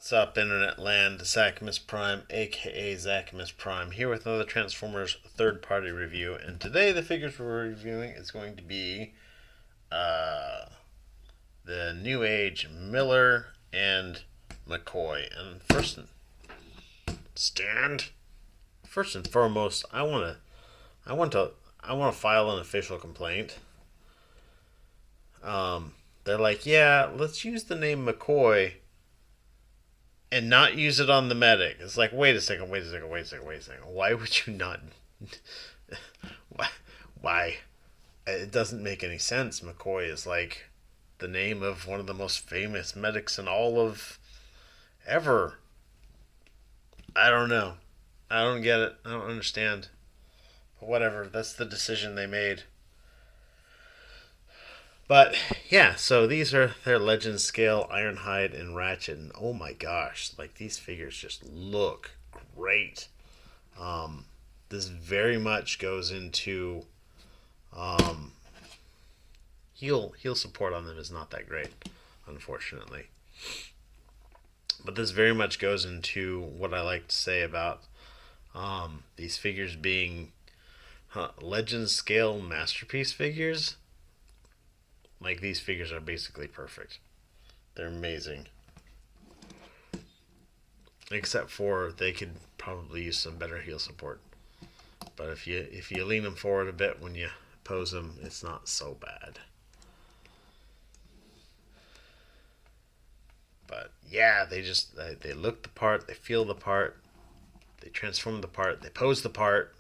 What's up, Internet Land? Zachamus Prime, aka Zachamus Prime, here with another Transformers third party review. And today, the figures we're reviewing is going to be uh, the Newage Miller and McCoy. And stand. First and foremost, I want to, I want to file an official complaint. They're like, yeah, let's use the name McCoy and not use it on the medic. It's like, wait a second, wait a second, wait a second, wait a second. Why would you not? why? Why? It doesn't make any sense. McCoy is like the name of one of the most famous medics in all of ever. I don't know. I don't get it. I don't understand. But whatever. That's the decision they made. But yeah, so these are their legend scale Ironhide and Ratchet, and oh my gosh, like these figures just look great. This very much goes into heel support on them is not that great, unfortunately. But this very much goes into what I like to say about these figures being legend scale masterpiece figures. Like, these figures are basically perfect. They're amazing. Except for they could probably use some better heel support. But if you lean them forward a bit when you pose them, it's not so bad. But yeah, they look the part, they feel the part, they transform the part, they pose the part.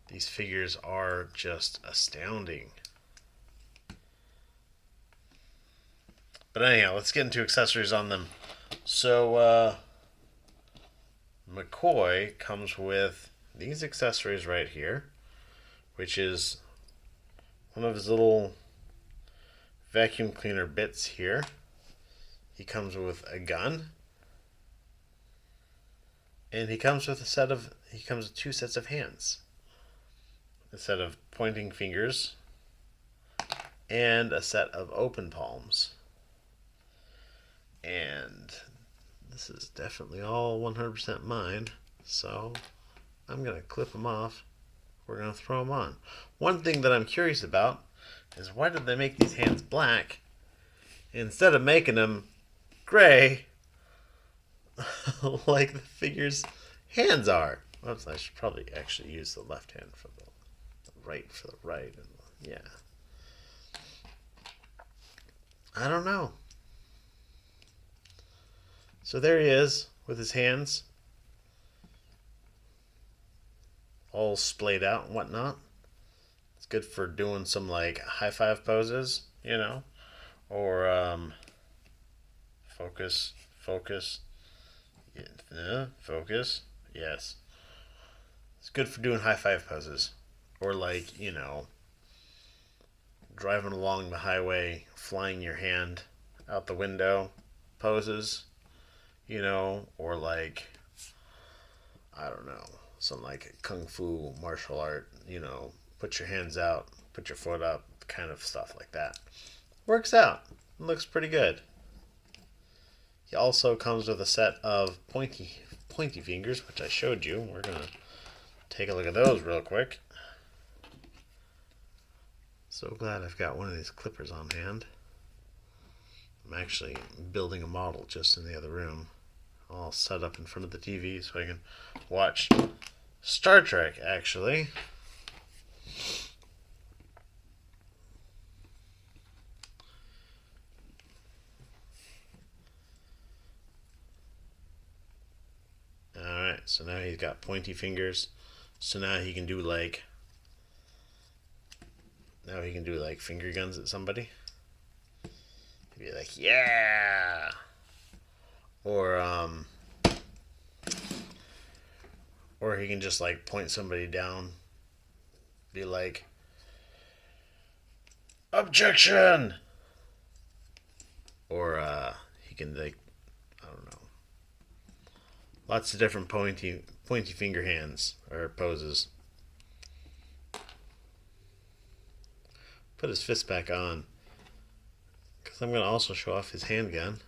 These figures are just astounding. But anyhow, let's get into accessories on them. So, McCoy comes with these accessories right here, which is one of his little vacuum cleaner bits here. He comes with a gun, and he comes with two sets of hands, a set of pointing fingers, and a set of open palms. And this is definitely all 100% mine, so I'm going to clip them off. We're going to throw them on. One thing that I'm curious about is, why did they make these hands black instead of making them gray like the figure's hands are? Oops, I should probably actually use the left hand for the right for the right. Yeah. I don't know. So there he is with his hands all splayed out and whatnot. It's good for doing some like high five poses, or focus, focus, focus. Yes, it's good for doing high five poses, or like driving along the highway, flying your hand out the window poses. Or like, I don't know, some like kung fu martial art, put your hands out, put your foot up, kind of stuff like that. Works out. Looks pretty good. He also comes with a set of pointy fingers, which I showed you. We're going to take a look at those real quick. So glad I've got one of these clippers on hand. I'm actually building a model just in the other room, all set up in front of the TV so I can watch Star Trek, actually. Alright, so now he's got pointy fingers. So now he can do like finger guns at somebody. He'd be like, yeah! Or he can just like point somebody down, be like, objection! Or he can like, I don't know, lots of different pointy finger hands or poses. Put his fist back on, because I'm going to also show off his handgun.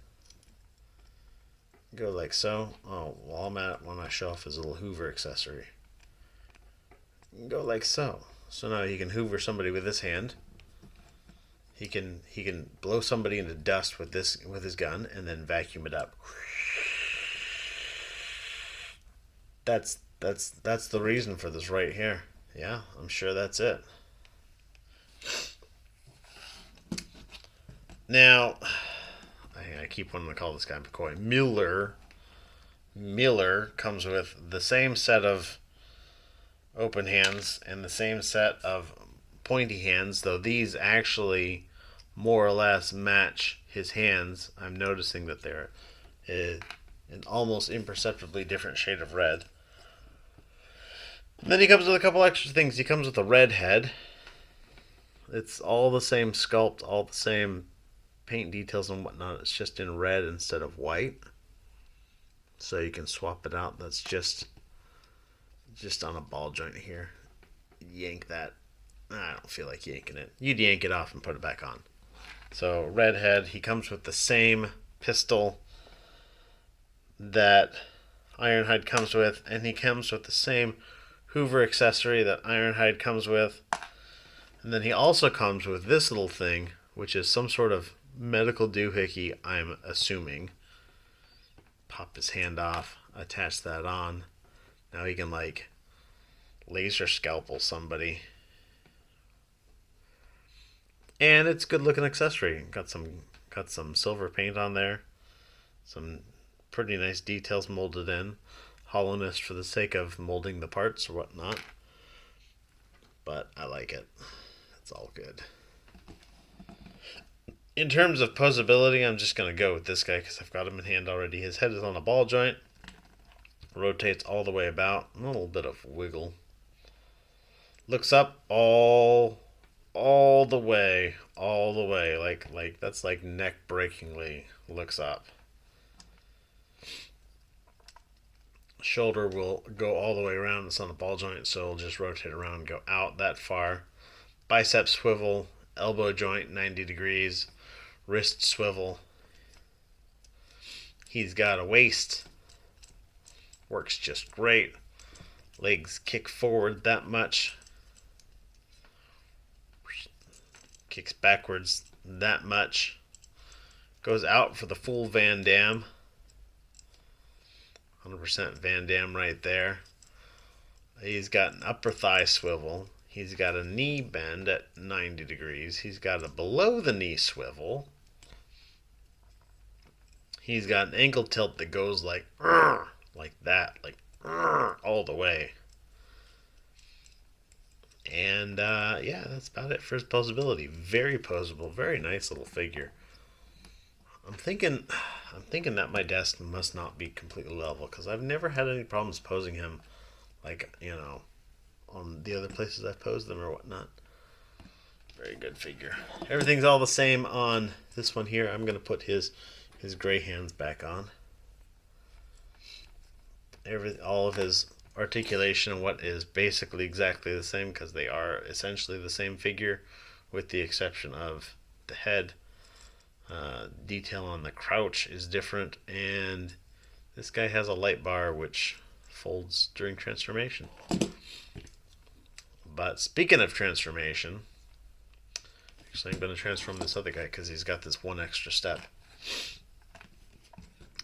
Go like so. Oh, while I'm at it, when I show off his little Hoover accessory. Go like so. So now he can Hoover somebody with this hand. He can blow somebody into dust with his gun and then vacuum it up. That's the reason for this right here. Yeah, I'm sure that's it. Now, I keep wanting to call this guy McCoy. Miller comes with the same set of open hands and the same set of pointy hands, though these actually more or less match his hands. I'm noticing that they're an almost imperceptibly different shade of red. And then he comes with a couple extra things. He comes with a red head. It's all the same sculpt, all the same paint details and whatnot. It's just in red instead of white. So you can swap it out. That's just on a ball joint here. Yank that. I don't feel like yanking it. You'd yank it off and put it back on. So red head. He comes with the same pistol that Ironhide comes with, and he comes with the same Hoover accessory that Ironhide comes with. And then he also comes with this little thing, which is some sort of medical doohickey, I'm assuming. Pop his hand off, attach that on. Now he can like laser scalpel somebody. And it's a good looking accessory. Got some silver paint on there. Some pretty nice details molded in. Hollowness for the sake of molding the parts or whatnot. But I like it. It's all good. In terms of posability, I'm just going to go with this guy because I've got him in hand already. His head is on a ball joint. Rotates all the way about. A little bit of wiggle. Looks up all the way. Like that's like neck breakingly looks up. Shoulder will go all the way around. It's on a ball joint, so it'll just rotate around and go out that far. Bicep swivel, elbow joint 90 degrees, wrist swivel. He's got a waist. Works just great. Legs kick forward that much. Kicks backwards that much. Goes out for the full Van Damme. 100% Van Damme right there. He's got an upper thigh swivel. He's got a knee bend at 90 degrees. He's got a below the knee swivel. He's got an ankle tilt that goes like that, all the way. And yeah, that's about it for his posability. Very posable, very nice little figure. I'm thinking that my desk must not be completely level because I've never had any problems posing him, like, you know, on the other places I've posed them or whatnot. Very good figure. Everything's all the same on this one here. I'm gonna put his gray hands back on. All of his articulation and what is basically exactly the same because they are essentially the same figure, with the exception of the head. Detail on the crouch is different, and this guy has a light bar which folds during transformation. But speaking of transformation, actually I'm going to transform this other guy because he's got this one extra step.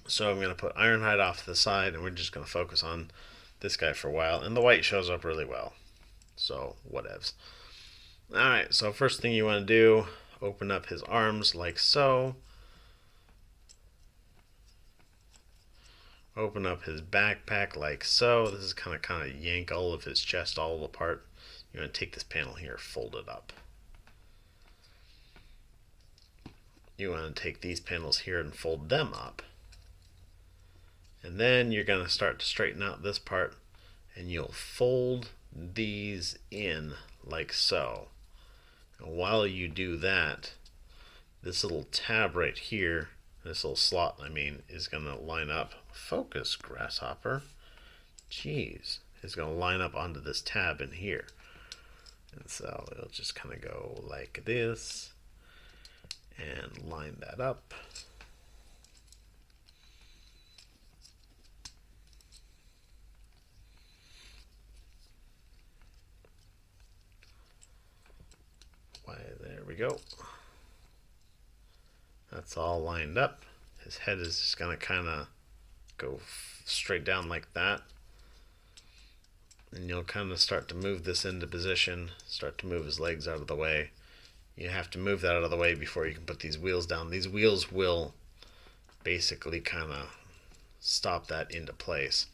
So I'm going to put Ironhide off to the side, and we're just going to focus on this guy for a while, and the white shows up really well. So whatevs. Alright, so first thing you want to do, open up his arms like so. Open up his backpack like so. This is kind of yank all of his chest all apart. You want to take this panel here, fold it up. You want to take these panels here and fold them up. And then you're going to start to straighten out this part, and you'll fold these in like so. And while you do that, this little tab right here, this little slot, is going to line up. Focus, grasshopper. Jeez. Is going to line up onto this tab in here. And so it'll just kind of go like this and line that up. go. That's all lined up. His head is just going to kind of go straight down like that. And you'll kind of start to move this into position, start to move his legs out of the way. You have to move that out of the way before you can put these wheels down. These wheels will basically kind of stop that into place.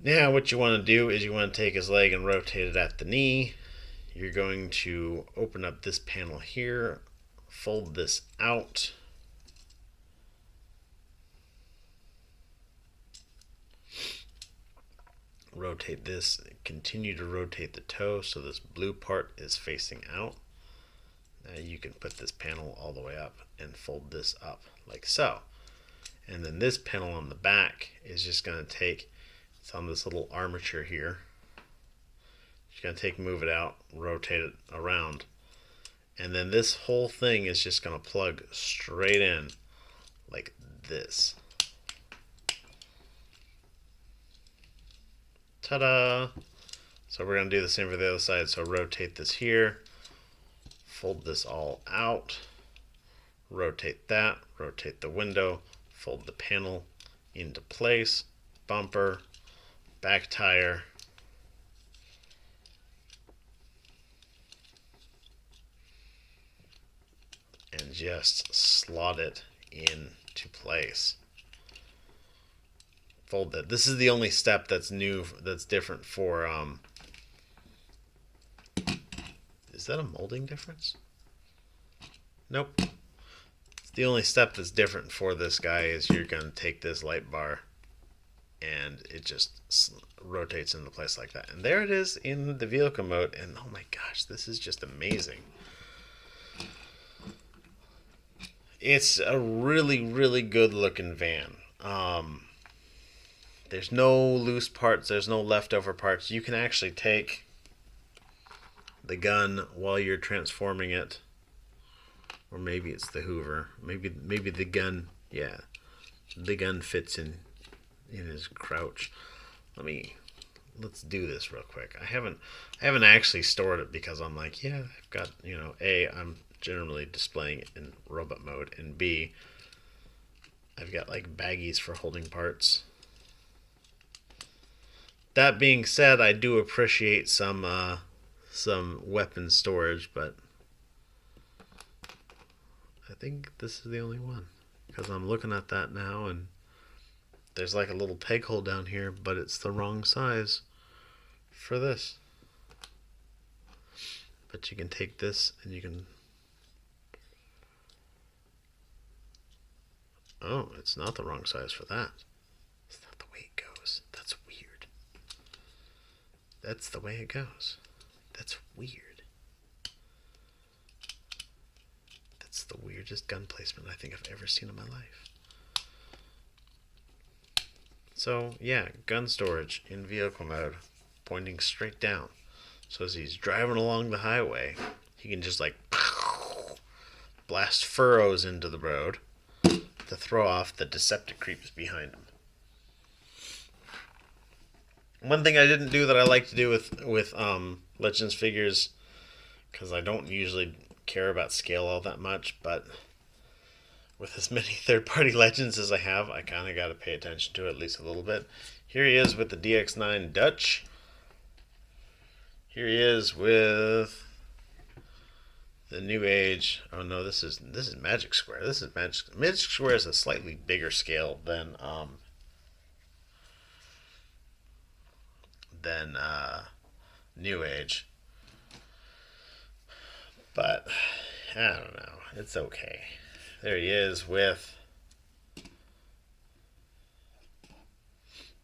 Now what you want to do is you want to take his leg and rotate it at the knee. You're going to open up this panel here, fold this out. Rotate this, continue to rotate the toe so this blue part is facing out. Now you can put this panel all the way up and fold this up like so. And then this panel on the back is just going to take, it's on this little armature here. Just going to take, move it out, rotate it around. And then this whole thing is just going to plug straight in like this. Ta-da! So we're going to do the same for the other side. So rotate this here, fold this all out, rotate that, rotate the window, fold the panel into place, bumper, back tire, and just slot it into place. Fold that. This is the only step that's new, that's different for, is that a molding difference? Nope. It's the only step that's different for this guy is you're going to take this light bar and it just rotates into place like that. And there it is in the vehicle mode. And oh my gosh, this is just amazing. It's a really, really good looking van. There's no loose parts. There's no leftover parts. You can actually take the gun while you're transforming it. Or maybe it's the Hoover. Maybe the gun, yeah. The gun fits in his crouch. Let's do this real quick. I haven't actually stored it because I'm like, yeah, I've got, A, I'm generally displaying it in robot mode, and B, I've got like baggies for holding parts. That being said, I do appreciate some weapon storage, but I think this is the only one because I'm looking at that now and there's like a little peg hole down here, but it's the wrong size for this. But you can take this and you can, oh, it's not the wrong size for that. It's not the way it goes. That's weird. That's the way it goes. That's weird. That's the weirdest gun placement I think I've ever seen in my life. So, yeah, gun storage in vehicle mode, pointing straight down. So as he's driving along the highway, he can just like blast furrows into the road to throw off the Deceptic creeps behind him. One thing I didn't do that I like to do with Legends figures, because I don't usually care about scale all that much, but with as many third-party Legends as I have, I kind of got to pay attention to it at least a little bit. Here he is with the DX9 Dutch. Here he is with the Newage. Oh no, this is Magic Square. This is Magic Square is a slightly bigger scale than Newage, but I don't know, it's okay. There he is with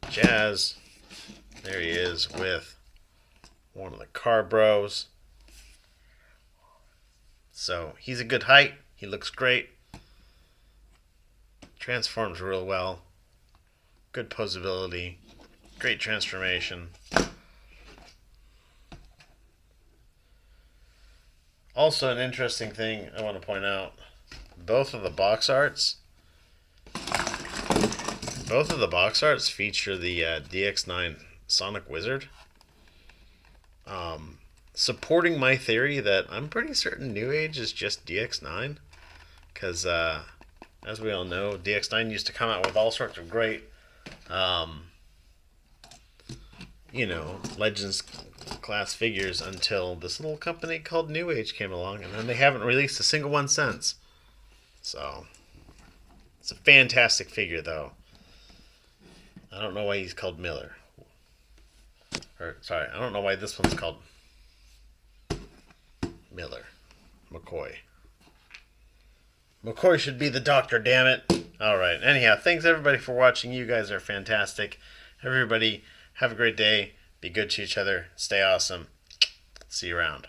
Jazz. There he is with one of the Car Bros. So he's a good height, he looks great, transforms real well, good posability, great transformation. Also, an interesting thing I want to point out, both of the box arts feature the DX9 Sonic Wizard. supporting my theory that I'm pretty certain Newage is just DX9. Because, as we all know, DX9 used to come out with all sorts of great, um, Legends class figures until this little company called Newage came along, and then they haven't released a single one since. So, it's a fantastic figure, though. I don't know why he's called Miller. Or, sorry, I don't know why this one's called Miller. McCoy. McCoy should be the doctor, damn it. Alright, anyhow, thanks everybody for watching. You guys are fantastic. Everybody, have a great day. Be good to each other. Stay awesome. See you around.